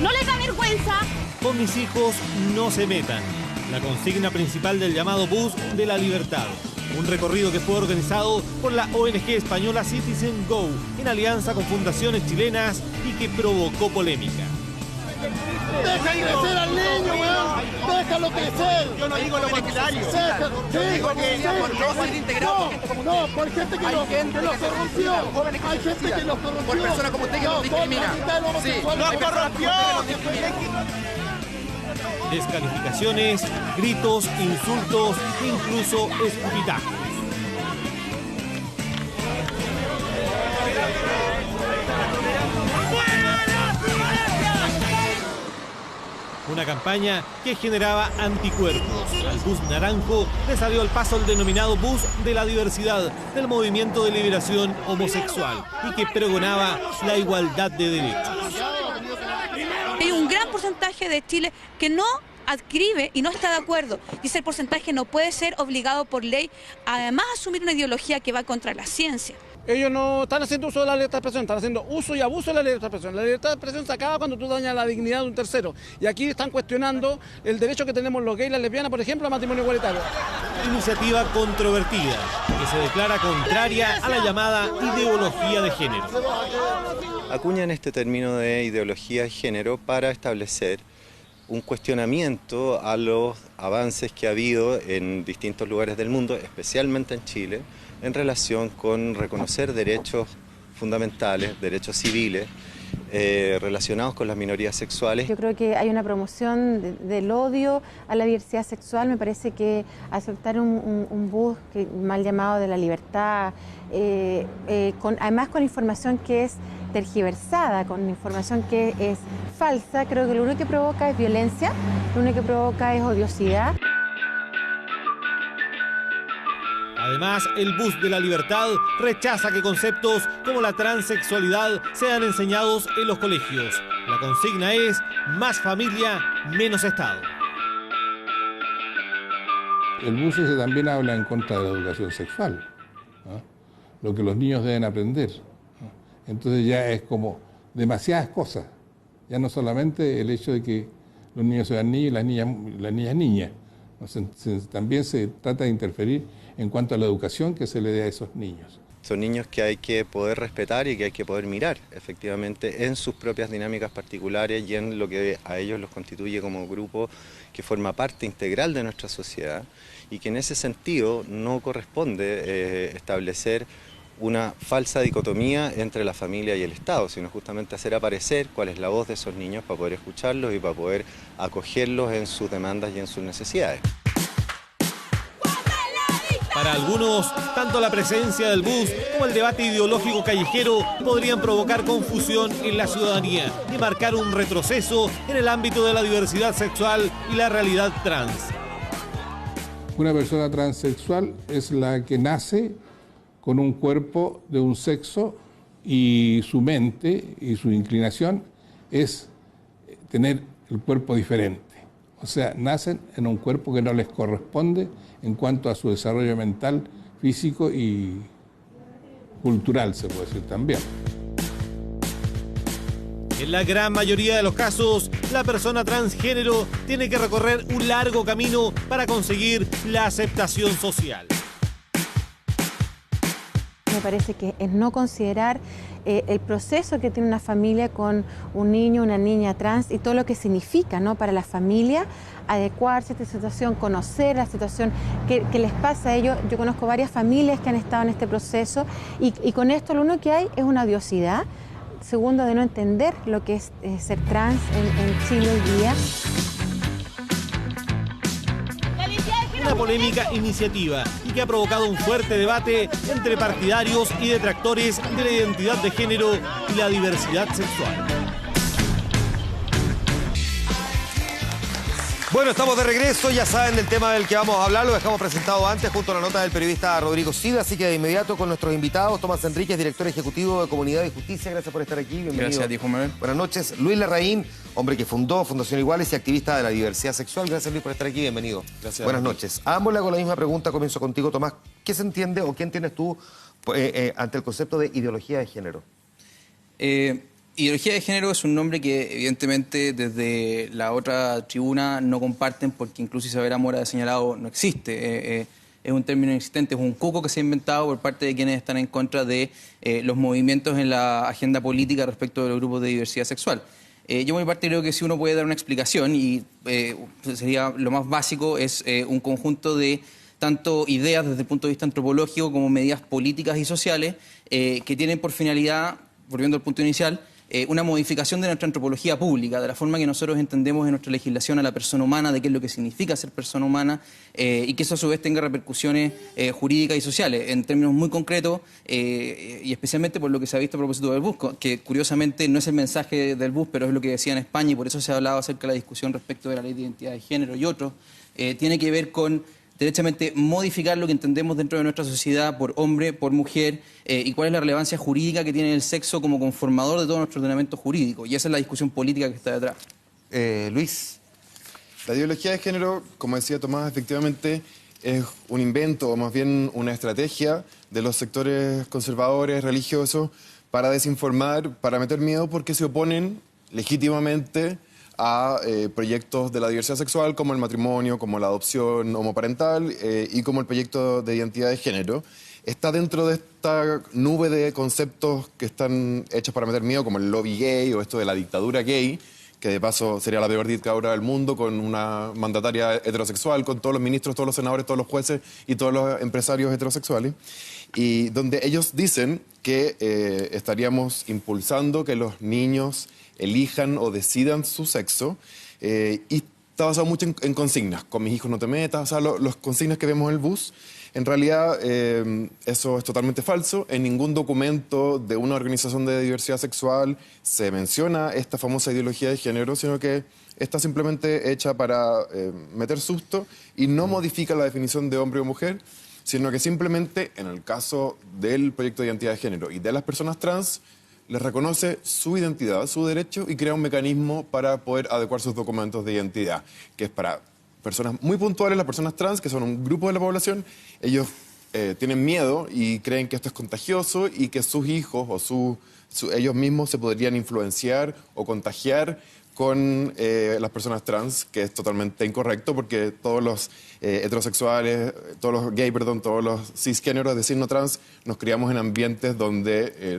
¿No les da vergüenza? Con mis hijos no se metan. La consigna principal del llamado Bus de la Libertad. Un recorrido que fue organizado por la ONG española Citizen Go en alianza con fundaciones chilenas y que provocó polémica. ¡Deja crecer al niño, weón! ¡Déjalo crecer! Yo no digo lo contrario. Yo digo que por no ser integrado. No, por gente que los corrompió. Hay gente que los corrompió. Por personas como usted que nos discrimina. Sí, ¡Los corrompió! Descalificaciones, gritos, insultos, incluso escupitazos. Una campaña que generaba anticuerpos. Al bus naranjo le salió al paso el denominado Bus de la Diversidad del Movimiento de Liberación Homosexual y que pregonaba la igualdad de derechos. Hay un gran porcentaje de Chile que no adscribe y no está de acuerdo. Y ese porcentaje no puede ser obligado por ley a además asumir una ideología que va contra la ciencia. Ellos no están haciendo uso de la libertad de expresión, están haciendo uso y abuso de la libertad de expresión. La libertad de expresión se acaba cuando tú dañas la dignidad de un tercero. Y aquí están cuestionando el derecho que tenemos los gays y las lesbianas, por ejemplo, a matrimonio igualitario. Iniciativa controvertida, que se declara contraria a la llamada ideología de género. Acuñan este término de ideología de género para establecer un cuestionamiento a los avances que ha habido en distintos lugares del mundo, especialmente en Chile, en relación con reconocer derechos fundamentales, derechos civiles, relacionados con las minorías sexuales. Yo creo que hay una promoción del odio a la diversidad sexual. Me parece que aceptar un bus mal llamado de la libertad, además con información que es tergiversada, con información que es falsa, creo que lo único que provoca es violencia, lo único que provoca es odiosidad. Además, el Bus de la Libertad rechaza que conceptos como la transexualidad sean enseñados en los colegios. La consigna es más familia, menos Estado. El bus ese también habla en contra de la educación sexual, ¿no? Lo que los niños deben aprender, ¿no? Entonces ya es como demasiadas cosas. Ya no solamente el hecho de que los niños sean niños y las niñas niñas. También se trata de interferir en cuanto a la educación que se le dé a esos niños. Son niños que hay que poder respetar y que hay que poder mirar, efectivamente, en sus propias dinámicas particulares y en lo que a ellos los constituye como grupo que forma parte integral de nuestra sociedad y que en ese sentido no corresponde establecer una falsa dicotomía entre la familia y el Estado, sino justamente hacer aparecer cuál es la voz de esos niños para poder escucharlos y para poder acogerlos en sus demandas y en sus necesidades. Para algunos, tanto la presencia del bus como el debate ideológico callejero podrían provocar confusión en la ciudadanía y marcar un retroceso en el ámbito de la diversidad sexual y la realidad trans. Una persona transexual es la que nace con un cuerpo de un sexo y su mente y su inclinación es tener el cuerpo diferente. O sea, nacen en un cuerpo que no les corresponde en cuanto a su desarrollo mental, físico y cultural, se puede decir también. En la gran mayoría de los casos, la persona transgénero tiene que recorrer un largo camino para conseguir la aceptación social. Me parece que es no considerar el proceso que tiene una familia con un niño, una niña trans y todo lo que significa, ¿no?, para la familia adecuarse a esta situación, conocer la situación que les pasa a ellos. Yo conozco varias familias que han estado en este proceso y con esto lo único que hay es una odiosidad. Segundo, de no entender lo que es ser trans en Chile hoy día. Una polémica iniciativa y que ha provocado un fuerte debate entre partidarios y detractores de la identidad de género y la diversidad sexual. Bueno, estamos de regreso, ya saben del tema del que vamos a hablar, lo dejamos presentado antes junto a la nota del periodista Rodrigo Cid, así que de inmediato con nuestros invitados, Tomás Enríquez, director ejecutivo de Comunidad y Justicia, gracias por estar aquí, bienvenido. Gracias a ti, Juan Manuel. Buenas noches, Luis Larraín, hombre que fundó Fundación Iguales y activista de la diversidad sexual, gracias Luis por estar aquí, bienvenido. Gracias. Buenas noches. A ambos le hago la misma pregunta, comienzo contigo, Tomás, ¿qué se entiende o qué entiendes tú ante el concepto de ideología de género? Ideología de género es un nombre que evidentemente desde la otra tribuna no comparten porque incluso Isabel Mora ha señalado no existe. Es un término inexistente, es un cuco que se ha inventado por parte de quienes están en contra de los movimientos en la agenda política respecto de los grupos de diversidad sexual. Yo por mi parte creo que si uno puede dar una explicación y sería lo más básico es un conjunto de tanto ideas desde el punto de vista antropológico como medidas políticas y sociales que tienen por finalidad, volviendo al punto inicial, una modificación de nuestra antropología pública, de la forma que nosotros entendemos en nuestra legislación a la persona humana, de qué es lo que significa ser persona humana y que eso a su vez tenga repercusiones jurídicas y sociales. En términos muy concretos y especialmente por lo que se ha visto a propósito del bus, que curiosamente no es el mensaje del bus, pero es lo que decía en España y por eso se ha hablado acerca de la discusión respecto de la ley de identidad de género y otros, tiene que ver con derechamente modificar lo que entendemos dentro de nuestra sociedad por hombre, por mujer, y cuál es la relevancia jurídica que tiene el sexo como conformador de todo nuestro ordenamiento jurídico. Y esa es la discusión política que está detrás. Luis. La ideología de género, como decía Tomás, efectivamente es un invento, o más bien una estrategia de los sectores conservadores, religiosos, para desinformar, para meter miedo, porque se oponen legítimamente a proyectos de la diversidad sexual como el matrimonio, como la adopción homoparental y como el proyecto de identidad de género. Está dentro de esta nube de conceptos que están hechos para meter miedo, como el lobby gay o esto de la dictadura gay, que de paso sería la peor dictadura del mundo, con una mandataria heterosexual, con todos los ministros, todos los senadores, todos los jueces y todos los empresarios heterosexuales, y donde ellos dicen que estaríamos impulsando que los niños elijan o decidan su sexo, y está basado mucho en consignas. Con mis hijos no te metas, o sea, los consignas que vemos en el bus. En realidad, eso es totalmente falso. En ningún documento de una organización de diversidad sexual se menciona esta famosa ideología de género, sino que está simplemente hecha para meter susto y no modifica la definición de hombre o mujer, sino que simplemente, en el caso del proyecto de identidad de género y de las personas trans, les reconoce su identidad, su derecho, y crea un mecanismo para poder adecuar sus documentos de identidad, que es para personas muy puntuales, las personas trans, que son un grupo de la población. Ellos tienen miedo y creen que esto es contagioso y que sus hijos o ellos mismos se podrían influenciar o contagiar con las personas trans, que es totalmente incorrecto, porque todos los heterosexuales, todos los gay, perdón, todos los cisgéneros de signo trans, nos criamos en ambientes donde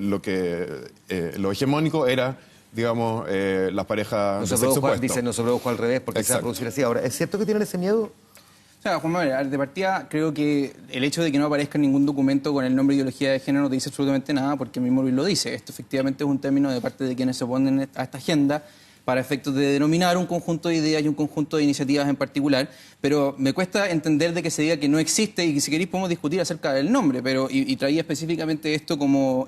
lo hegemónico era, digamos, las parejas de sexo opuesto. Dicen, no se produjo al revés, porque se va a producir así. Ahora, ¿es cierto que tienen ese miedo? O sea, Juan Manuel, de partida creo que el hecho de que no aparezca ningún documento con el nombre ideología de género no te dice absolutamente nada, porque el mismo Luis lo dice. Esto efectivamente es un término de parte de quienes se oponen a esta agenda para efectos de denominar un conjunto de ideas y un conjunto de iniciativas en particular, pero me cuesta entender de que se diga que no existe y que si queréis podemos discutir acerca del nombre, pero y traía específicamente esto como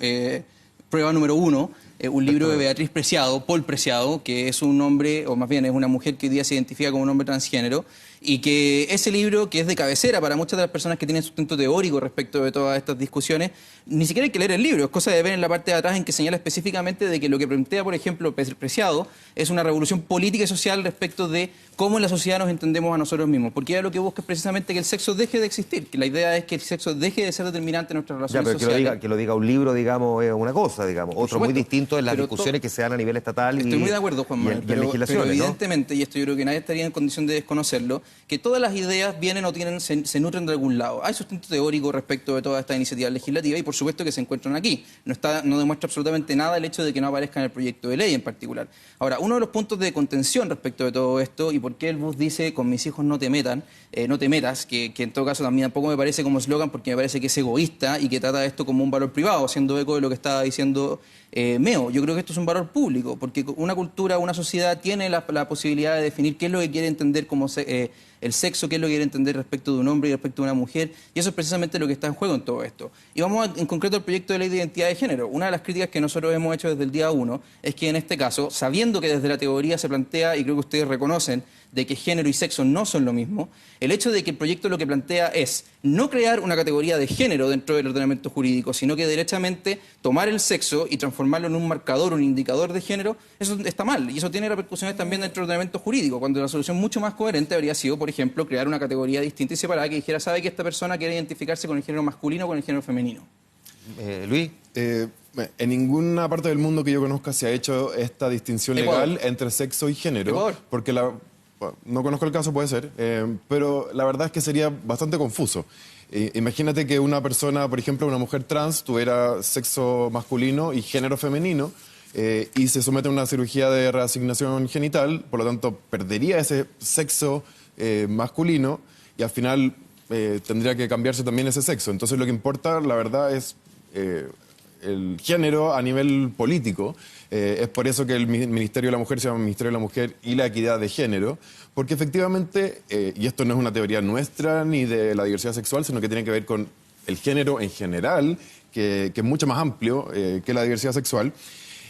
prueba número 1, un libro de Beatriz Preciado, Paul Preciado, que es un hombre, o más bien es una mujer que hoy día se identifica como un hombre transgénero, y que ese libro, que es de cabecera para muchas de las personas que tienen sustento teórico respecto de todas estas discusiones, ni siquiera hay que leer el libro, es cosa de ver en la parte de atrás en que señala específicamente de que lo que plantea, por ejemplo, Preciado, es una revolución política y social respecto de cómo en la sociedad nos entendemos a nosotros mismos, porque ella lo que busca es precisamente que el sexo deje de existir, que la idea es que el sexo deje de ser determinante en nuestras relaciones sociales. Que lo diga un libro, digamos, es una cosa, digamos. Otro muy distinto es las discusiones que se dan a nivel estatal. Estoy muy de acuerdo, Juan Manuel, pero evidentemente, ¿no? Y esto yo creo que nadie estaría en condición de desconocerlo, que todas las ideas vienen o se nutren de algún lado. Hay sustento teórico respecto de todas estas iniciativas legislativas y por supuesto que se encuentran aquí. No demuestra absolutamente nada el hecho de que no aparezca en el proyecto de ley en particular. Ahora, uno de los puntos de contención respecto de todo esto y por qué el bus dice con mis hijos no te metan, no te metas, que en todo caso también tampoco me parece como eslogan porque me parece que es egoísta y que trata esto como un valor privado, haciendo eco de lo que estaba diciendo Meo. Yo creo que esto es un valor público, porque una cultura, una sociedad tiene la posibilidad de definir qué es lo que quiere entender como el sexo, qué es lo que quiere entender respecto de un hombre y respecto de una mujer, y eso es precisamente lo que está en juego en todo esto. Y vamos en concreto al proyecto de ley de identidad de género. Una de las críticas que nosotros hemos hecho desde el día 1 es que en este caso, sabiendo que desde la teoría se plantea, y creo que ustedes reconocen, de que género y sexo no son lo mismo, el hecho de que el proyecto lo que plantea es no crear una categoría de género dentro del ordenamiento jurídico, sino que derechamente tomar el sexo y transformarlo en un marcador, un indicador de género, eso está mal. Y eso tiene repercusiones también dentro del ordenamiento jurídico, cuando la solución mucho más coherente habría sido, por ejemplo, crear una categoría distinta y separada que dijera, sabe que esta persona quiere identificarse con el género masculino o con el género femenino. Luis. En ninguna parte del mundo que yo conozca se ha hecho esta distinción legal entre sexo y género, porque no conozco el caso, puede ser, pero la verdad es que sería bastante confuso. Imagínate que una persona, por ejemplo, una mujer trans, tuviera sexo masculino y género femenino, y se somete a una cirugía de reasignación genital, por lo tanto perdería ese sexo masculino y al final tendría que cambiarse también ese sexo. Entonces lo que importa, la verdad, es el género a nivel político. Es por eso que el Ministerio de la Mujer se llama Ministerio de la Mujer y la Equidad de Género, porque efectivamente, y esto no es una teoría nuestra ni de la diversidad sexual, sino que tiene que ver con el género en general, que es mucho más amplio que la diversidad sexual.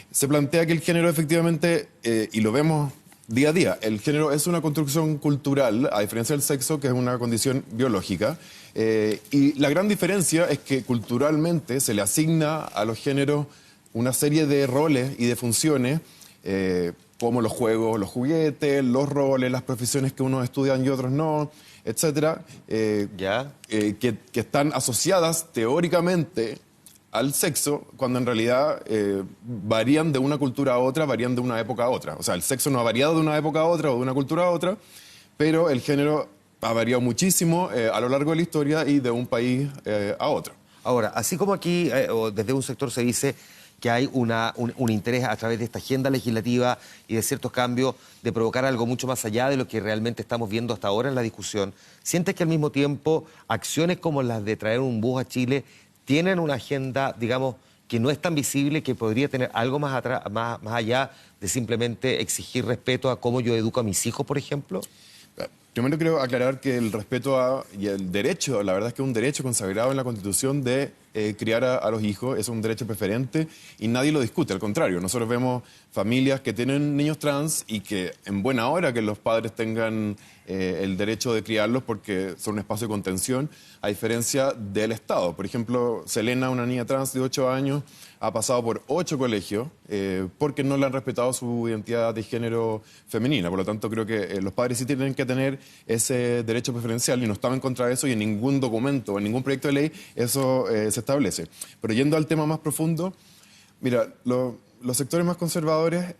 Se plantea que el género efectivamente, y lo vemos día a día, el género es una construcción cultural, a diferencia del sexo, que es una condición biológica. Y la gran diferencia es que culturalmente se le asigna a los géneros una serie de roles y de funciones, como los juegos, los juguetes, los roles, las profesiones que unos estudian y otros no, etcétera, que están asociadas teóricamente al sexo, cuando en realidad varían de una cultura a otra, varían de una época a otra. O sea, el sexo no ha variado de una época a otra o de una cultura a otra, pero el género ha variado muchísimo a lo largo de la historia y de un país a otro. Ahora, así como aquí, o desde un sector se dice que hay un interés a través de esta agenda legislativa y de ciertos cambios de provocar algo mucho más allá de lo que realmente estamos viendo hasta ahora en la discusión, ¿sientes que al mismo tiempo acciones como las de traer un bus a Chile tienen una agenda, digamos, que no es tan visible, que podría tener algo más allá de simplemente exigir respeto a cómo yo educo a mis hijos, por ejemplo? Primero quiero aclarar que el respeto y el derecho, la verdad es que es un derecho consagrado en la Constitución de criar a los hijos, es un derecho preferente y nadie lo discute, al contrario. Nosotros vemos familias que tienen niños trans y que en buena hora que los padres tengan el derecho de criarlos porque son un espacio de contención, a diferencia del Estado. Por ejemplo, Selena, una niña trans de 8 años, ha pasado por 8 colegios porque no le han respetado su identidad de género femenina. Por lo tanto, creo que los padres sí tienen que tener ese derecho preferencial y no estaba en contra de eso y en ningún documento o en ningún proyecto de ley eso se establece. Pero yendo al tema más profundo, mira, los sectores más conservadores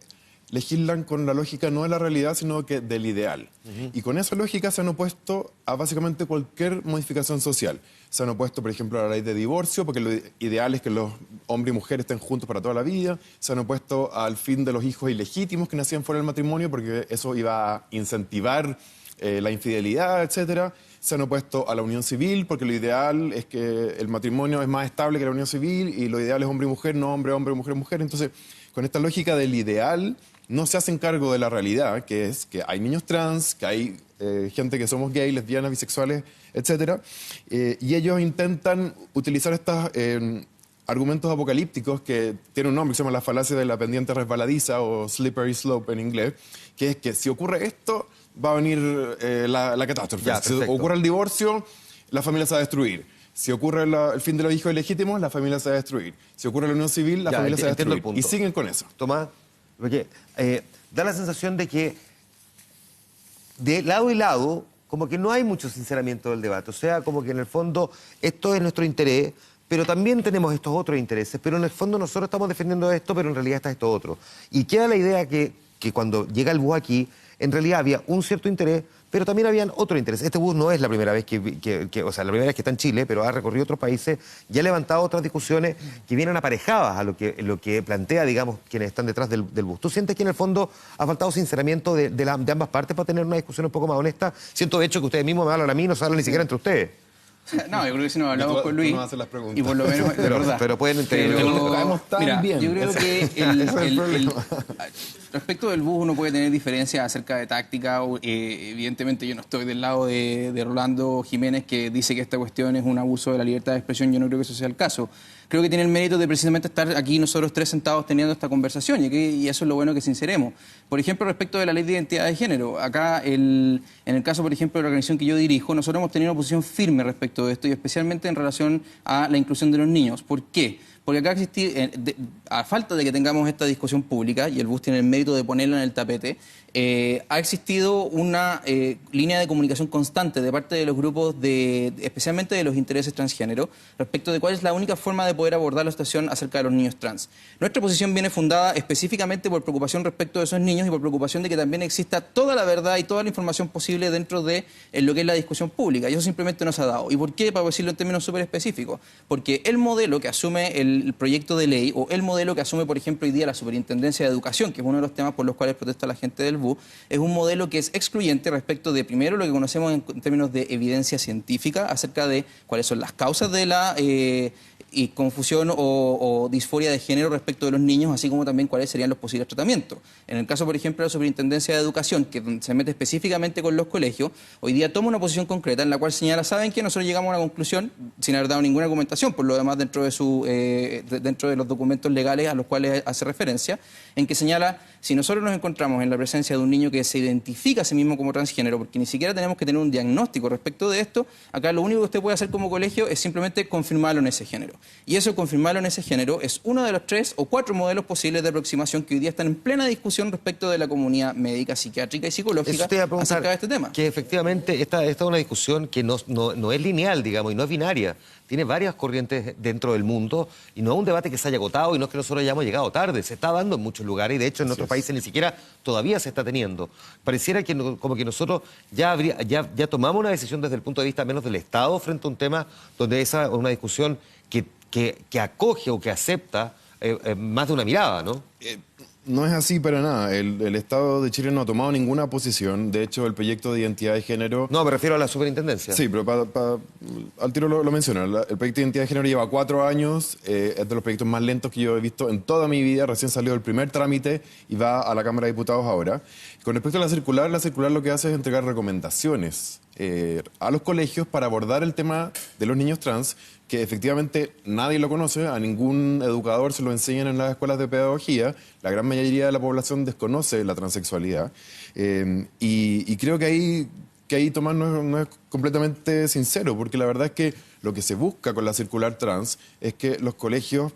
legislan con la lógica no de la realidad, sino que del ideal. Y con esa lógica se han opuesto a básicamente cualquier modificación social. Se han opuesto, por ejemplo, a la ley de divorcio, porque lo ideal es que los hombres y mujeres estén juntos para toda la vida. Se han opuesto al fin de los hijos ilegítimos que nacían fuera del matrimonio, porque eso iba a incentivar la infidelidad, etcétera. Se han opuesto a la unión civil, porque lo ideal es que el matrimonio es más estable que la unión civil, y lo ideal es hombre y mujer, no hombre, hombre, mujer, mujer. Entonces, con esta lógica del ideal, no se hacen cargo de la realidad, que es que hay niños trans, que hay gente que somos gays, lesbianas, bisexuales, etcétera, y ellos intentan utilizar estos argumentos apocalípticos que tienen un nombre que se llama la falacia de la pendiente resbaladiza o slippery slope en inglés, que es que si ocurre esto, va a venir la catástrofe. Si ocurre el divorcio, la familia se va a destruir. Si ocurre el fin de los hijos ilegítimos, la familia se va a destruir. Si ocurre la unión civil, la familia se va a destruir. Y siguen con eso. Tomás, porque da la sensación de que de lado y lado, como que no hay mucho sinceramiento del debate. O sea, como que en el fondo esto es nuestro interés, pero también tenemos estos otros intereses. Pero en el fondo nosotros estamos defendiendo esto, pero en realidad está esto otro. Y queda la idea que cuando llega el bus aquí, en realidad había un cierto interés, pero también habían otro interés. Este bus no es la primera vez o sea, la primera vez que está en Chile, pero ha recorrido otros países y ha levantado otras discusiones que vienen aparejadas a lo que plantea, digamos, quienes están detrás del bus. ¿Tú sientes que en el fondo ha faltado sinceramiento de ambas partes para tener una discusión un poco más honesta? Siento, de hecho, que ustedes mismos me hablan a mí, no se hablan ni siquiera entre ustedes. No, yo creo que si nos hablamos con Luis, y por lo menos, de verdad. Pero pueden entender. Mira, yo creo que respecto del bus uno puede tener diferencias acerca de táctica. Evidentemente yo no estoy del lado de Rolando Jiménez, que dice que esta cuestión es un abuso de la libertad de expresión. Yo no creo que eso sea el caso. Creo que tiene el mérito de precisamente estar aquí nosotros tres sentados teniendo esta conversación, y eso es lo bueno, que sinceremos. Por ejemplo, respecto de la ley de identidad de género, acá en el caso, por ejemplo, de la organización que yo dirijo, nosotros hemos tenido una posición firme respecto de esto, y especialmente en relación a la inclusión de los niños. ¿Por qué? Porque acá a falta de que tengamos esta discusión pública, y el BUS tiene el mérito de ponerla en el tapete, ha existido una línea de comunicación constante de parte de los grupos, especialmente de los intereses transgénero, respecto de cuál es la única forma de poder abordar la situación acerca de los niños trans. Nuestra posición viene fundada específicamente por preocupación respecto de esos niños y por preocupación de que también exista toda la verdad y toda la información posible dentro de lo que es la discusión pública. Y eso simplemente no se ha dado. ¿Y por qué? Para decirlo en términos súper específicos. Porque el modelo que asume el proyecto de ley, o el modelo que asume, por ejemplo, hoy día la Superintendencia de Educación, que es uno de los temas por los cuales protesta la gente del BUS, es un modelo que es excluyente respecto de, primero, lo que conocemos en términos de evidencia científica acerca de cuáles son las causas de la confusión o disforia de género respecto de los niños, así como también cuáles serían los posibles tratamientos. En el caso, por ejemplo, de la Superintendencia de Educación, que se mete específicamente con los colegios, hoy día toma una posición concreta en la cual señala, ¿saben qué? Nosotros llegamos a una conclusión sin haber dado ninguna argumentación, por lo demás dentro de los documentos legales a los cuales hace referencia, en que señala, si nosotros nos encontramos en la presencia de un niño que se identifica a sí mismo como transgénero, porque ni siquiera tenemos que tener un diagnóstico respecto de esto, acá lo único que usted puede hacer como colegio es simplemente confirmarlo en ese género. Y eso, confirmarlo en ese género, es uno de los 3 o 4 modelos posibles de aproximación que hoy día están en plena discusión respecto de la comunidad médica, psiquiátrica y psicológica acerca de este tema. Que efectivamente esta es una discusión que no es lineal, digamos, y no es binaria. Tiene varias corrientes dentro del mundo y no es un debate que se haya agotado y no es que nosotros hayamos llegado tarde. Se está dando en muchos lugares y de hecho en otros países ni siquiera todavía se está teniendo. Pareciera que como que nosotros ya tomamos una decisión desde el punto de vista menos del Estado frente a un tema donde esa es una discusión que acoge o que acepta más de una mirada, ¿no? No es así para nada. El Estado de Chile no ha tomado ninguna posición. De hecho, el proyecto de identidad de género... No, me refiero a la superintendencia. Sí, pero al tiro lo menciono. El proyecto de identidad de género lleva 4 años. Es de los proyectos más lentos que yo he visto en toda mi vida. Recién salió el primer trámite y va a la Cámara de Diputados ahora. Con respecto a la circular lo que hace es entregar recomendaciones a los colegios para abordar el tema de los niños trans, que efectivamente nadie lo conoce, a ningún educador se lo enseñan en las escuelas de pedagogía, la gran mayoría de la población desconoce la transexualidad, y creo que ahí Tomás no es completamente sincero, porque la verdad es que lo que se busca con la circular trans es que los colegios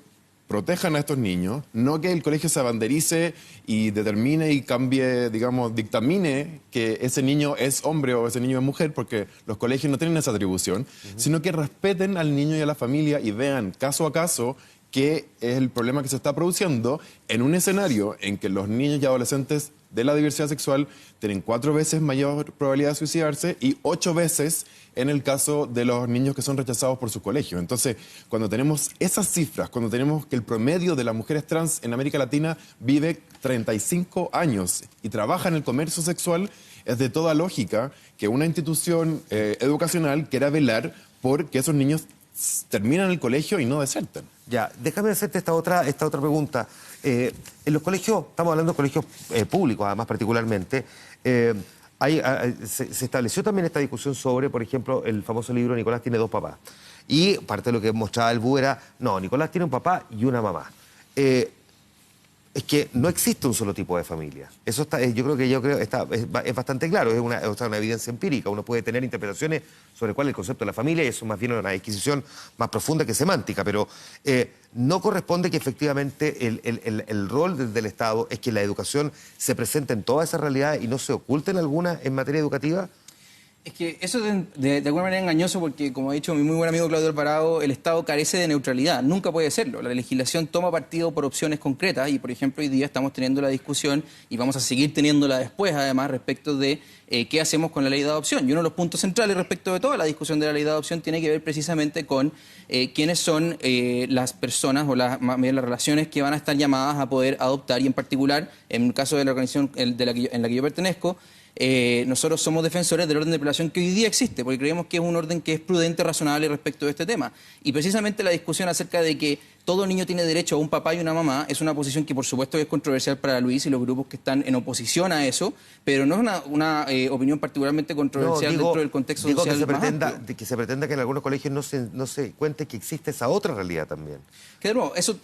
protejan a estos niños, no que el colegio se abanderice y determine y cambie, digamos, dictamine que ese niño es hombre o ese niño es mujer, porque los colegios no tienen esa atribución, sino que respeten al niño y a la familia y vean caso a caso qué es el problema que se está produciendo en un escenario en que los niños y adolescentes de la diversidad sexual tienen 4 veces mayor probabilidad de suicidarse y 8 veces en el caso de los niños que son rechazados por su colegio. Entonces, cuando tenemos esas cifras, cuando tenemos que el promedio de las mujeres trans en América Latina vive 35 años y trabaja en el comercio sexual, es de toda lógica que una institución educacional quiera velar por que esos niños terminen el colegio y no deserten. Ya, déjame hacerte esta otra pregunta. En los colegios, estamos hablando de colegios públicos, además particularmente, se estableció también esta discusión sobre, por ejemplo, el famoso libro Nicolás tiene 2 papás. Y parte de lo que mostraba el BU era, no, Nicolás tiene un papá y una mamá. Es que no existe un solo tipo de familia. Eso está, yo creo es bastante claro, es una evidencia empírica. Uno puede tener interpretaciones sobre cuál es el concepto de la familia y eso más bien es una disquisición más profunda que semántica, pero no corresponde que efectivamente el rol del Estado es que la educación se presente en toda esa realidad y no se oculte en alguna en materia educativa. Es que eso es de alguna manera engañoso porque, como ha dicho mi muy buen amigo Claudio Alvarado, el Estado carece de neutralidad, nunca puede serlo. La legislación toma partido por opciones concretas y, por ejemplo, hoy día estamos teniendo la discusión y vamos a seguir teniéndola después, además, respecto de qué hacemos con la ley de adopción. Y uno de los puntos centrales respecto de toda la discusión de la ley de adopción tiene que ver precisamente con quiénes son las personas o las relaciones que van a estar llamadas a poder adoptar y, en particular, en el caso de la organización en la que yo pertenezco, nosotros somos defensores del orden de población que hoy día existe, porque creemos que es un orden que es prudente, razonable respecto de este tema. Y precisamente la discusión acerca de que todo niño tiene derecho a un papá y una mamá es una posición que por supuesto es controversial para Luis y los grupos que están en oposición a eso, pero no es una opinión particularmente controversial dentro del contexto social que se pretenda que en algunos colegios no se cuente que existe esa otra realidad también. Que de nuevo, eso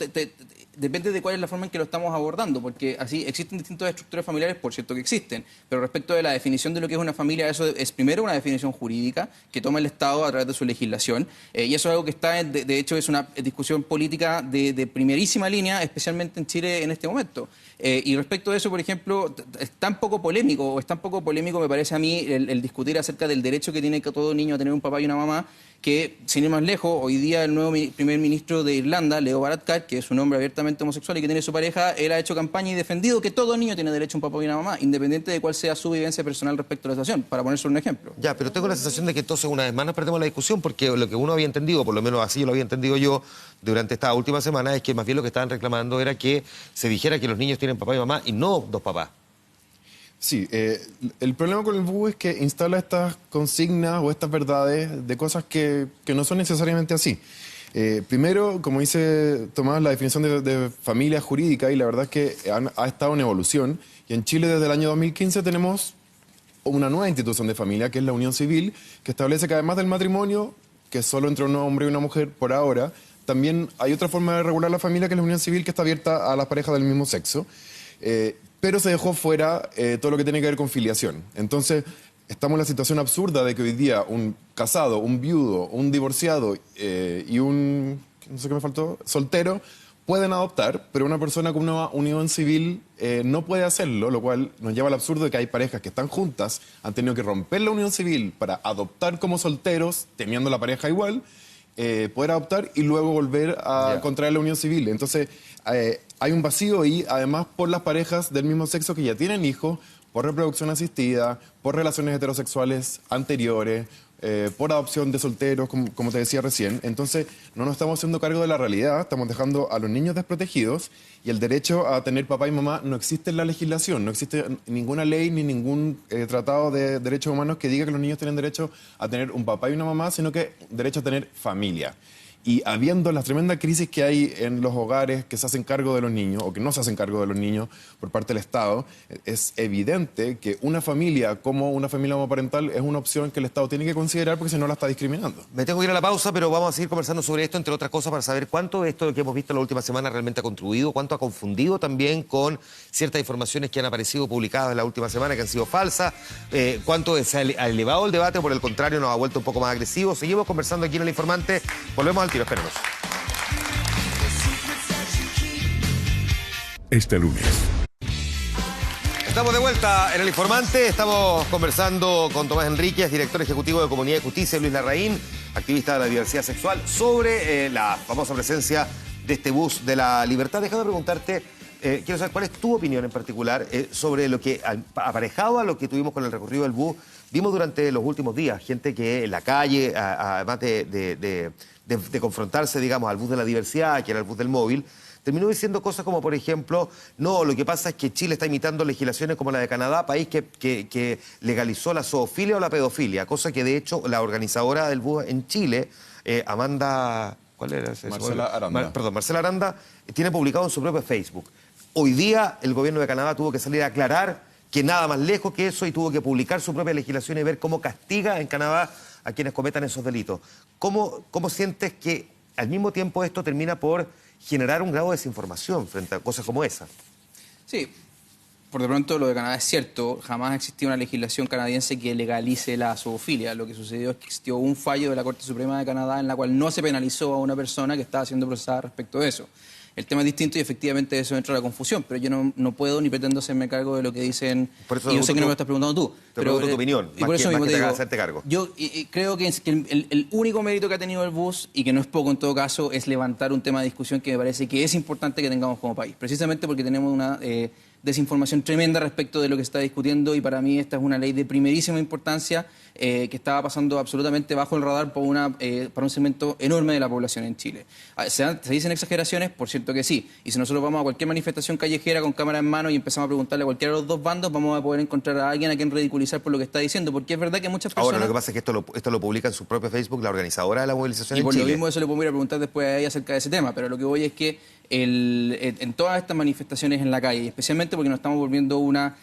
depende de cuál es la forma en que lo estamos abordando, porque así existen distintas estructuras familiares, por cierto que existen, pero respecto de la definición de lo que es una familia, eso es primero una definición jurídica que toma el Estado a través de su legislación, y eso es algo que está, de hecho, es una discusión política está de primerísima línea, especialmente en Chile en este momento. Y respecto a eso, por ejemplo, es tan poco polémico me parece a mí el discutir acerca del derecho que tiene todo niño a tener un papá y una mamá, que, sin ir más lejos, hoy día el nuevo primer ministro de Irlanda, Leo Varadkar, que es un hombre abiertamente homosexual y que tiene su pareja, él ha hecho campaña y defendido que todo niño tiene derecho a un papá y una mamá, independiente de cuál sea su vivencia personal respecto a la situación, para poner solo un ejemplo. Ya, pero tengo la sensación de que entonces una vez más nos perdemos la discusión, porque lo que uno había entendido, por lo menos así lo había entendido yo durante esta última semana, es que más bien lo que estaban reclamando era que se dijera que los niños tienen papá y mamá y no dos papás. Sí, el problema con el BU es que instala estas consignas o estas verdades de cosas que no son necesariamente así. Primero, como dice Tomás, la definición de familia jurídica, y la verdad es que ha estado en evolución, y en Chile desde el año 2015 tenemos una nueva institución de familia, que es la unión civil, que establece que además del matrimonio, que es solo entre un hombre y una mujer por ahora, también hay otra forma de regular la familia, que es la unión civil, que está abierta a las parejas del mismo sexo. Pero se dejó fuera todo lo que tiene que ver con filiación. Entonces, estamos en la situación absurda de que hoy día un casado, un viudo, un divorciado y un, no sé qué me faltó, soltero, pueden adoptar, pero una persona con una unión civil no puede hacerlo, lo cual nos lleva al absurdo de que hay parejas que están juntas, han tenido que romper la unión civil para adoptar como solteros, teniendo la pareja igual, poder adoptar y luego volver a contraer la unión civil. Entonces, hay un vacío y además por las parejas del mismo sexo que ya tienen hijos, por reproducción asistida, por relaciones heterosexuales anteriores, por adopción de solteros, como te decía recién. Entonces, no nos estamos haciendo cargo de la realidad, estamos dejando a los niños desprotegidos y el derecho a tener papá y mamá no existe en la legislación, no existe ninguna ley ni ningún tratado de derechos humanos que diga que los niños tienen derecho a tener un papá y una mamá, sino que derecho a tener familia. Y habiendo la tremenda crisis que hay en los hogares que se hacen cargo de los niños o que no se hacen cargo de los niños por parte del Estado, es evidente que una familia como una familia homoparental es una opción que el Estado tiene que considerar porque si no la está discriminando. Me tengo que ir a la pausa, pero vamos a seguir conversando sobre esto, entre otras cosas, para saber cuánto de esto que hemos visto en la última semana realmente ha contribuido, cuánto ha confundido también con ciertas informaciones que han aparecido publicadas en la última semana que han sido falsas, cuánto se ha elevado el debate o por el contrario nos ha vuelto un poco más agresivo. Seguimos conversando aquí en El Informante, volvemos al tiro, espérenos. Este lunes. Estamos de vuelta en El Informante, estamos conversando con Tomás Enríquez, director ejecutivo de Comunidad y Justicia, Luis Larraín, activista de la diversidad sexual, sobre la famosa presencia de este bus de la libertad. Déjame preguntarte, quiero saber cuál es tu opinión en particular sobre lo que, aparejado a lo que tuvimos con el recorrido del bus, vimos durante los últimos días, gente que en la calle, además de confrontarse, digamos, al bus de la diversidad, que era el bus del móvil, terminó diciendo cosas como, por ejemplo, no, lo que pasa es que Chile está imitando legislaciones como la de Canadá, país que legalizó la zoofilia o la pedofilia, cosa que de hecho la organizadora del bus en Chile, Amanda... ¿Cuál era ese? Marcela Aranda. Marcela Aranda, tiene publicado en su propio Facebook. Hoy día el gobierno de Canadá tuvo que salir a aclarar que nada más lejos que eso y tuvo que publicar su propia legislación y ver cómo castiga en Canadá a quienes cometan esos delitos. ¿Cómo sientes que al mismo tiempo esto termina por generar un grado de desinformación frente a cosas como esa? Sí, por de pronto lo de Canadá es cierto, jamás existió una legislación canadiense que legalice la zoofilia. Lo que sucedió es que existió un fallo de la Corte Suprema de Canadá en la cual no se penalizó a una persona que estaba siendo procesada respecto de eso. El tema es distinto y efectivamente eso entra a la confusión, pero yo no puedo ni pretendo hacerme cargo de lo que dicen, y yo sé que no me lo estás preguntando tú. Te pregunto tu opinión, y por eso mismo te digo, hacerte cargo. Yo creo que el único mérito que ha tenido el bus, y que no es poco en todo caso, es levantar un tema de discusión que me parece que es importante que tengamos como país, precisamente porque tenemos una desinformación tremenda respecto de lo que se está discutiendo y para mí esta es una ley de primerísima importancia que estaba pasando absolutamente bajo el radar para un segmento enorme de la población en Chile. ¿Se dicen exageraciones? Por cierto que sí. Y si nosotros vamos a cualquier manifestación callejera con cámara en mano y empezamos a preguntarle a cualquiera de los dos bandos, vamos a poder encontrar a alguien a quien ridiculizar por lo que está diciendo, porque es verdad que muchas personas... Ahora, lo que pasa es que esto lo publica en su propio Facebook la organizadora de la movilización y en por Chile. lo mismo eso le podemos ir a preguntar después a ella acerca de ese tema, pero lo que voy es que en todas estas manifestaciones en la calle, especialmente porque nos estamos volviendo una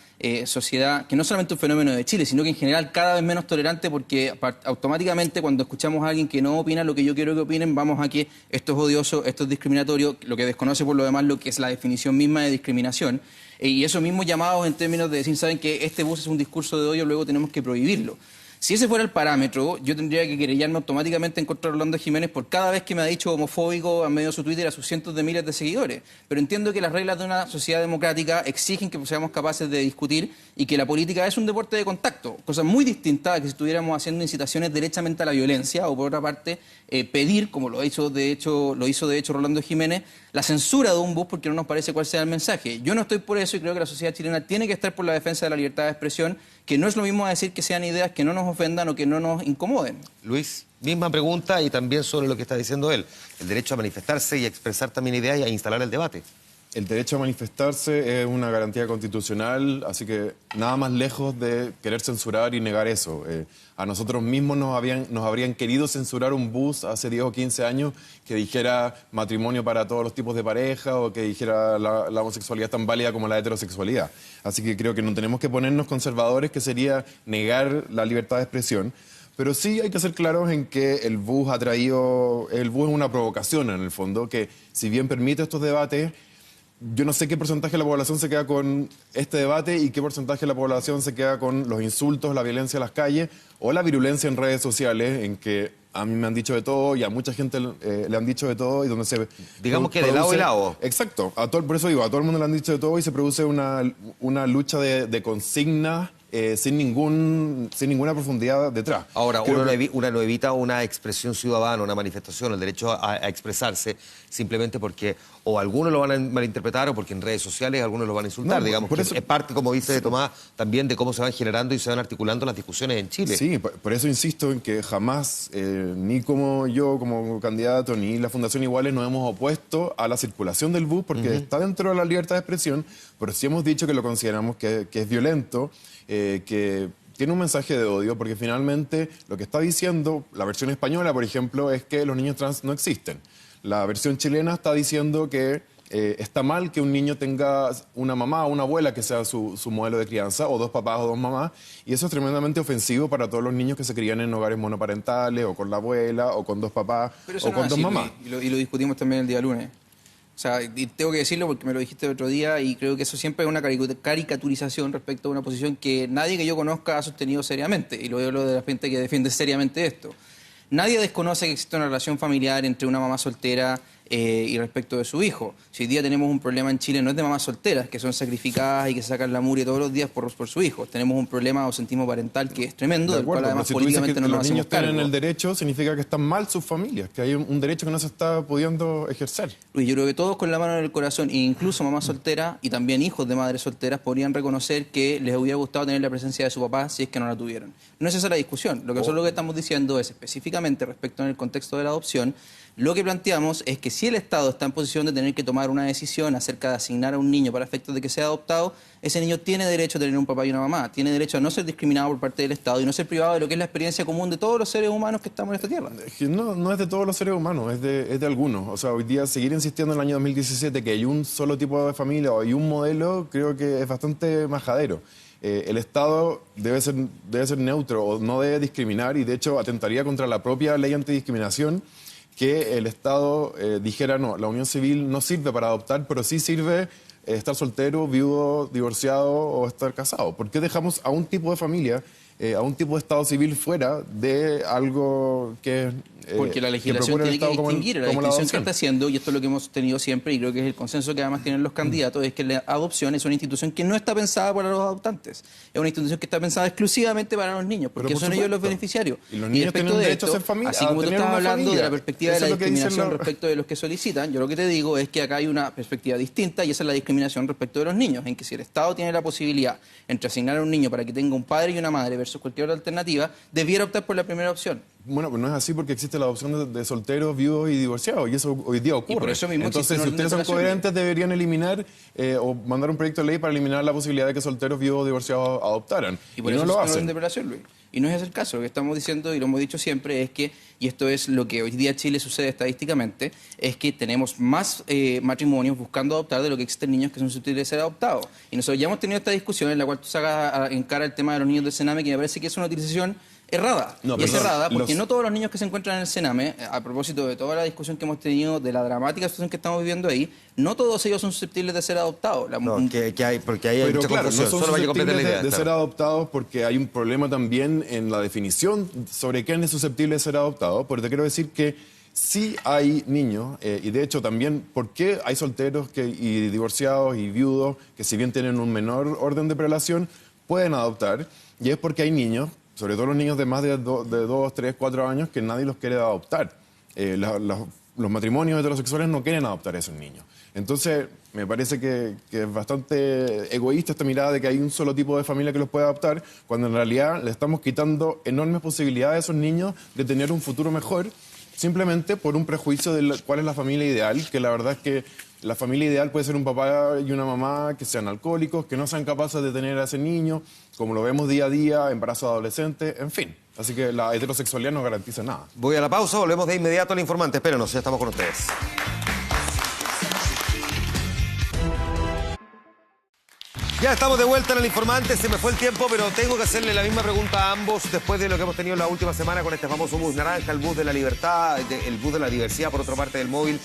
sociedad que no solamente un fenómeno de Chile, sino que en general cada vez menos tolerante, porque automáticamente cuando escuchamos a alguien que no opina lo que yo quiero que opinen, vamos a que esto es odioso, esto es discriminatorio, lo que desconoce por lo demás lo que es la definición misma de discriminación. Y esos mismos llamados en términos de decir, saben que este bus es un discurso de odio, luego tenemos que prohibirlo. Si ese fuera el parámetro, yo tendría que querellarme automáticamente en contra de Rolando Jiménez por cada vez que me ha dicho homofóbico en medio de su Twitter a sus cientos de miles de seguidores. Pero entiendo que las reglas de una sociedad democrática exigen que seamos capaces de discutir y que la política es un deporte de contacto, cosa muy distinta a que si estuviéramos haciendo incitaciones derechamente a la violencia o por otra parte pedir, como lo hizo de hecho Rolando Jiménez, la censura de un bus porque no nos parece cuál sea el mensaje. Yo no estoy por eso y creo que la sociedad chilena tiene que estar por la defensa de la libertad de expresión, que no es lo mismo a decir que sean ideas que no nos ofendan o que no nos incomoden. Luis, misma pregunta y también sobre lo que está diciendo él. El derecho a manifestarse y a expresar también ideas y a instalar el debate. El derecho a manifestarse es una garantía constitucional, así que nada más lejos de querer censurar y negar eso. A nosotros mismos nos habrían querido censurar un bus hace 10 o 15 años que dijera matrimonio para todos los tipos de pareja o que dijera la homosexualidad tan válida como la heterosexualidad. Así que creo que no tenemos que ponernos conservadores, que sería negar la libertad de expresión. Pero sí hay que ser claros en que el bus es una provocación en el fondo, que si bien permite estos debates, yo no sé qué porcentaje de la población se queda con este debate y qué porcentaje de la población se queda con los insultos, la violencia en las calles o la virulencia en redes sociales, en que a mí me han dicho de todo y a mucha gente le han dicho de todo y donde se... Digamos que de lado y lado. Exacto. Por eso digo, a todo el mundo le han dicho de todo y se produce una lucha de consignas sin ninguna profundidad detrás. Ahora, uno no evita una expresión ciudadana, una manifestación, el derecho a expresarse, simplemente porque o algunos lo van a malinterpretar o porque en redes sociales algunos lo van a insultar. No, digamos que es parte, como dice Tomás, también de cómo se van generando y se van articulando las discusiones en Chile. Sí, por eso insisto en que jamás, ni como yo, como candidato, ni la Fundación Iguales nos hemos opuesto a la circulación del bus porque está dentro de la libertad de expresión, pero sí hemos dicho que lo consideramos que es violento, que tiene un mensaje de odio, porque finalmente lo que está diciendo la versión española, por ejemplo, es que los niños trans no existen. La versión chilena está diciendo que está mal que un niño tenga una mamá o una abuela que sea su modelo de crianza, o dos papás o dos mamás, y eso es tremendamente ofensivo para todos los niños que se crían en hogares monoparentales, o con la abuela, o con dos papás, o con dos mamás. Y lo discutimos también el día lunes. O sea, y tengo que decirlo porque me lo dijiste el otro día y creo que eso siempre es una caricaturización respecto a una posición que nadie que yo conozca ha sostenido seriamente. Y lo hablo de la gente que defiende seriamente esto. Nadie desconoce que existe una relación familiar entre una mamá soltera y respecto de su hijo. Si hoy día tenemos un problema en Chile, no es de mamás solteras, que son sacrificadas y que sacan la mugre todos los días por su hijo. Tenemos un problema de ausentismo parental que es tremendo, del cual además políticamente no nos hacemos cargo. Los niños tienen el derecho, significa que están mal sus familias, que hay un derecho que no se está pudiendo ejercer. Luis, yo creo que todos con la mano en el corazón, e incluso mamás solteras y también hijos de madres solteras, podrían reconocer que les hubiera gustado tener la presencia de su papá si es que no la tuvieron. No es esa la discusión. Lo que nosotros lo que estamos diciendo es específicamente respecto en el contexto de la adopción. Lo que planteamos es que si el Estado está en posición de tener que tomar una decisión acerca de asignar a un niño para efectos de que sea adoptado, ese niño tiene derecho a tener un papá y una mamá, tiene derecho a no ser discriminado por parte del Estado y no ser privado de lo que es la experiencia común de todos los seres humanos que estamos en esta tierra. No es de todos los seres humanos, es de algunos. O sea, hoy día seguir insistiendo en el año 2017 que hay un solo tipo de familia o hay un modelo, creo que es bastante majadero. El Estado debe ser neutro o no debe discriminar y de hecho atentaría contra la propia ley antidiscriminación que el Estado dijera no, la unión civil no sirve para adoptar, pero sí sirve estar soltero, viudo, divorciado o estar casado. ¿Por qué dejamos a un tipo de familia, a un tipo de Estado civil fuera de algo que porque la legislación tiene que distinguir. La distinción que está haciendo, y esto es lo que hemos tenido siempre, y creo que es el consenso que además tienen los candidatos, es que la adopción es una institución que no está pensada para los adoptantes. Es una institución que está pensada exclusivamente para los niños, porque son ellos los beneficiarios. Y los niños tienen derecho a ser familia. Así como tú estás hablando de la perspectiva de la discriminación respecto de los que solicitan, yo lo que te digo es que acá hay una perspectiva distinta y esa es la discriminación respecto de los niños, en que si el Estado tiene la posibilidad entre asignar a un niño para que tenga un padre y una madre versus cualquier otra alternativa, debiera optar por la primera opción. Bueno, pues no es así porque existe la adopción de solteros, viudos y divorciados, y eso hoy día ocurre. Y por eso mismo entonces, si ustedes son coherentes, deberían eliminar o mandar un proyecto de ley para eliminar la posibilidad de que solteros, viudos o divorciados adoptaran. Y por eso no lo hacen. Luis. Y no es ese el caso. Lo que estamos diciendo, y lo hemos dicho siempre, es que, y esto es lo que hoy día en Chile sucede estadísticamente, es que tenemos más matrimonios buscando adoptar de lo que existen niños que son susceptibles de ser adoptados. Y nosotros ya hemos tenido esta discusión en la cual tú sacas en cara el tema de los niños del Sename, que me parece que es una utilización errada. No, y es perdón, errada porque no todos los niños que se encuentran en el Sename, a propósito de toda la discusión que hemos tenido, de la dramática situación que estamos viviendo ahí, no todos ellos son susceptibles de ser adoptados. Porque hay mucha confusión. No son Solo vaya a completar la idea. de ser adoptados porque hay un problema también en la definición sobre quién es susceptible de ser adoptado. Porque te quiero decir que sí hay niños, y de hecho también, ¿por qué hay solteros y divorciados y viudos que si bien tienen un menor orden de prelación, pueden adoptar? Y es porque hay niños, sobre todo los niños de más de 2, 3, 4 años, que nadie los quiere adoptar. Los matrimonios heterosexuales no quieren adoptar a esos niños. Entonces, me parece que es bastante egoísta esta mirada de que hay un solo tipo de familia que los puede adoptar, cuando en realidad le estamos quitando enormes posibilidades a esos niños de tener un futuro mejor, simplemente por un prejuicio de cuál es la familia ideal, que la verdad es que la familia ideal puede ser un papá y una mamá que sean alcohólicos, que no sean capaces de tener a ese niño, como lo vemos día a día, embarazo de adolescentes, en fin. Así que la heterosexualidad no garantiza nada. Voy a la pausa, volvemos de inmediato al informante. Espérenos, ya estamos con ustedes. Ya estamos de vuelta en el informante, se me fue el tiempo, pero tengo que hacerle la misma pregunta a ambos después de lo que hemos tenido la última semana con este famoso bus naranja, el bus de la libertad, el bus de la diversidad, por otra parte del móvil.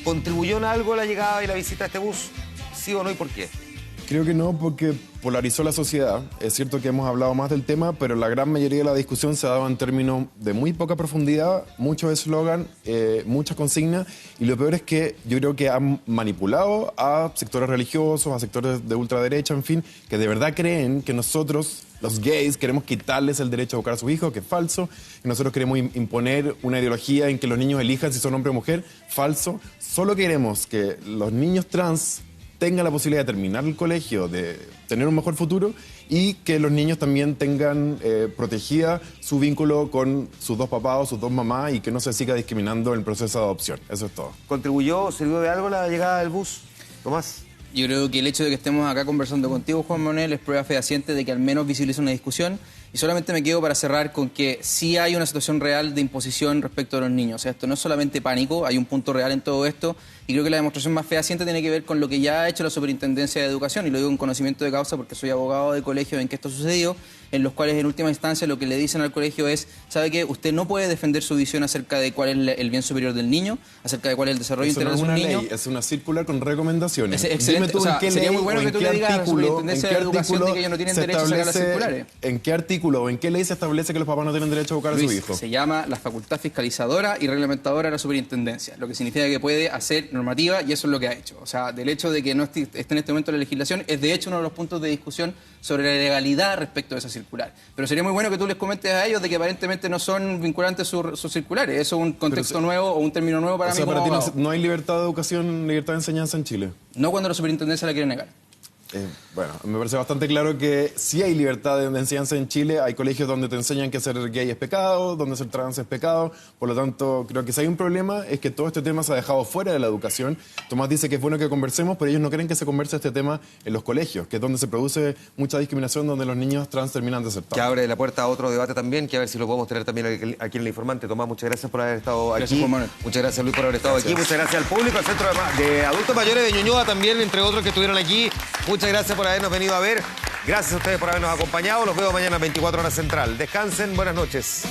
¿Contribuyó en algo la llegada y la visita a este bus? ¿Sí o no y por qué? Creo que no, porque polarizó la sociedad. Es cierto que hemos hablado más del tema, pero la gran mayoría de la discusión se ha dado en términos de muy poca profundidad, mucho eslogan, muchas consignas, y lo peor es que yo creo que han manipulado a sectores religiosos, a sectores de ultraderecha, en fin, que de verdad creen que nosotros, los gays, queremos quitarles el derecho a buscar a sus hijos, que es falso, que nosotros queremos imponer una ideología en que los niños elijan si son hombre o mujer, falso. Solo queremos que los niños trans tengan la posibilidad de terminar el colegio, de tener un mejor futuro y que los niños también tengan protegida su vínculo con sus dos papás o sus dos mamás y que no se siga discriminando en el proceso de adopción. Eso es todo. ¿Contribuyó, sirvió de algo la llegada del bus, Tomás? Yo creo que el hecho de que estemos acá conversando contigo, Juan Manuel, es prueba fehaciente de que al menos visibiliza una discusión. Y solamente me quedo para cerrar con que sí hay una situación real de imposición respecto a los niños. O sea, esto no es solamente pánico, hay un punto real en todo esto. Y creo que la demostración más fehaciente tiene que ver con lo que ya ha hecho la Superintendencia de Educación. Y lo digo en conocimiento de causa porque soy abogado de colegio en que esto sucedió, en los cuales en última instancia lo que le dicen al colegio es, ¿sabe qué? Usted no puede defender su visión acerca de cuál es el bien superior del niño, acerca de cuál es el desarrollo integral de un niño. Ley, es una circular con recomendaciones. Excelente. Tú, o sea, sería muy bueno que tú le digas a la Superintendencia de Educación de que ellos no tienen derecho a sacar las circulares. ¿En qué artículo o en qué ley se establece que los papás no tienen derecho a buscar a su hijo? Se llama la facultad fiscalizadora y reglamentadora de la Superintendencia, lo que significa que puede hacer normativa y eso es lo que ha hecho. O sea, del hecho de que no esté en este momento la legislación es de hecho uno de los puntos de discusión sobre la legalidad respecto de esa circular. Pero sería muy bueno que tú les comentes a ellos de que aparentemente no son vinculantes sus circulares. Eso es un contexto nuevo o un término nuevo para mí. O sea, para ti no hay libertad de educación, libertad de enseñanza en Chile. No cuando la Superintendencia la quiere negar. Bueno, me parece bastante claro que sí hay libertad de enseñanza en Chile. Hay colegios donde te enseñan que ser gay es pecado, donde ser trans es pecado. Por lo tanto, creo que si hay un problema es que todo este tema se ha dejado fuera de la educación. Tomás dice que es bueno que conversemos, pero ellos no quieren que se converse este tema en los colegios, que es donde se produce mucha discriminación, donde los niños trans terminan desertados. Que abre la puerta a otro debate también, que a ver si lo podemos tener también aquí en El Informante. Tomás, muchas gracias por haber estado aquí. Muchas gracias, Luis, por haber estado aquí. Muchas gracias al público, al Centro de Adultos Mayores de Ñuñoa también, entre otros que estuvieron aquí. Muchas gracias por habernos venido a ver. Gracias a ustedes por habernos acompañado. Los veo mañana a 24 horas central. Descansen. Buenas noches.